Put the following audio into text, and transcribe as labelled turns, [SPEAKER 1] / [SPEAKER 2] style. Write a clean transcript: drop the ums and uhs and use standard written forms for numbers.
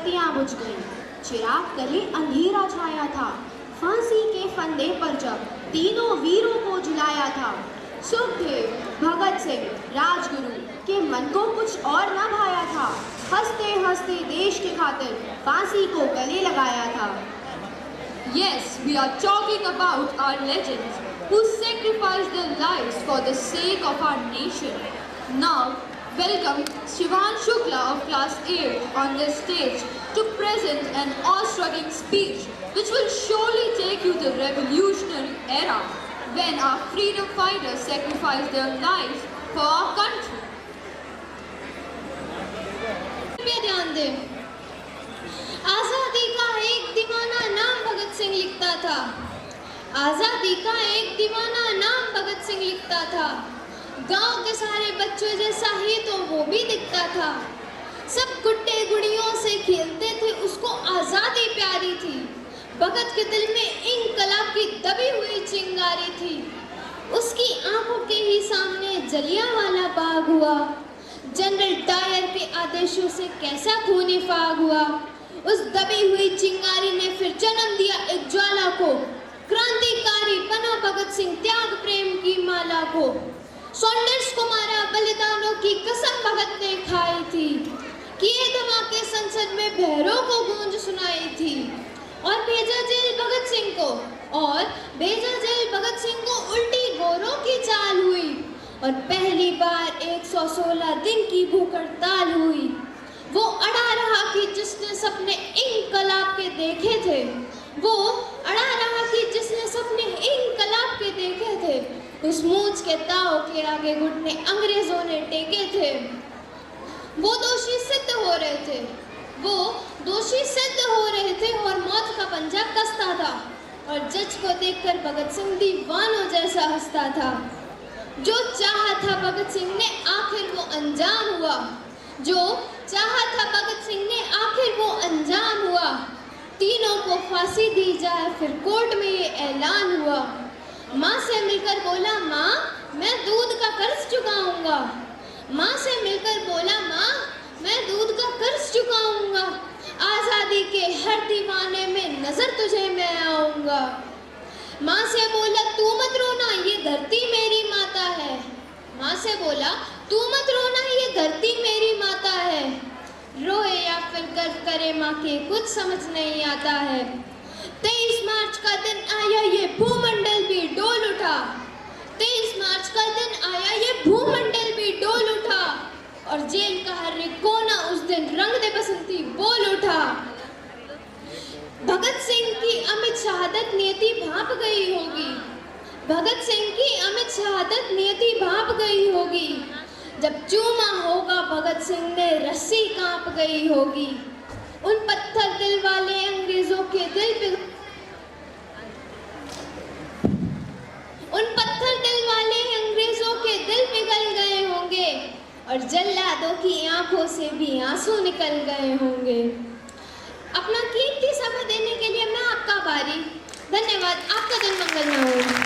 [SPEAKER 1] बत्तियां बुझ गईं, चिराग तले अंधेरा छाया था। फांसी के फंदे पर जब तीनों वीरों को झुलाया था, सुखदेव, भगत सिंह, राजगुरु के मन को कुछ और न भाया था। हंसते हंसते देश के खातिर फांसी को गले लगाया था।
[SPEAKER 2] Yes, we are talking about our legends who sacrificed their lives for the sake of our nation. Now, welcome Shivan Shukla of Class 8 on this stage to present an awe-striking speech which will surely take you to the revolutionary era when our freedom fighters sacrificed their lives for our country.
[SPEAKER 3] ध्यान दें। आजादी का एक दीवाना नाम भगत सिंह लिखता था। आजादी का एक दीवाना नाम भगत सिंह लिखता था। गांव के सारे बच्चों जैसा ही तो वो भी दिखता था। सब गुड्डे गुड़ियों से खेलते थे, उसको आजादी प्यारी थी। भगत के दिल में इंकलाब की दबी हुई चिंगारी थी। उसकी आंखों के ही सामने जलियांवाला बाग हुआ। जनरल डायर के आदेशों से कैसा खूनी फाग हुआ। उस दबी हुई चिंगारी ने फिर जन्म दिया एक ज्वाला को। क्रांतिकारी बना भगत सिंह त्याग प्रेम की माला को। सॉन्डर्स को मारा, बलिदानों की कसम भगत ने खाई थी। किए धमाके संसद में बहरों को गूंज सुनाई थी। और भेजा जेल भगत सिंह को, और भेजा जेल भगत सिंह को उल्टी गोरों की चाल हुई। और पहली बार 116 दिन की भूख हड़ताल हुई। वो अड़ा रहा कि जिसने सपने इंकलाब के देखे थे, वो अड़ा रहा कि जिसने सपने इंकलाब के देखे थे, उस मूंछ के ताव के आगे घुटने अंग्रेजों ने टेके थे। वो दोषी सिद्ध हो रहे थे, वो दोषी सिद्ध हो रहे थे और मौत का पंजा कसता था। और जज को देखकर भगत सिंह दीवानों जैसा हंसता था। जो चाहा था भगत सिंह ने आखिर वो अंजाम हुआ। जो चाहा था भगत सिंह ने आखिर वो अंजाम हुआ। तीनों को फांसी दी जाए, फिर कोर्ट में ये ऐलान हुआ। माँ से मिलकर बोला, माँ मैं दूध का कर्ज चुकाऊंगा। माँ से मिलकर बोला, माँ मैं दूध का कर्ज चुकाऊंगा। आजादी के हर दीवाने में नजर तुझे मैं आऊंगा। माँ से बोला, तू मत रोना, ये धरती मेरी माता है। माँ से बोला, तू मत रोना, ये धरती मेरी माता है। रोए या फिर गर्व करे माँ के कुछ समझ नहीं आता है। 23 मार्च का दिन आया, ये भूमंडल भी डोल उठा। 23 मार्च का दिन आया, ये भूमंडल भी डोल उठा। और जेल का हर एक कोना उस दिन रंग दे बसंती बोल उठा। भगत सिंह की अमित शहादत नियति भाप गई होगी। भगत सिंह की अमित शहादत नियति भाप गई होगी। जब चूमा होगा भगत सिंह ने, रस्सी कांप गई होगी। उन पत्थर दिल वाले अंग्रेजों के दिल पे, उन पत्थर दिल वाले अंग्रेजों के दिल पिघल गए होंगे। और जल्लादों की आंखों से भी आंसू निकल गए होंगे। अपना कीमती समय देने के लिए मैं आपका आभारी। धन्यवाद। आपका दिन मंगलमय हो।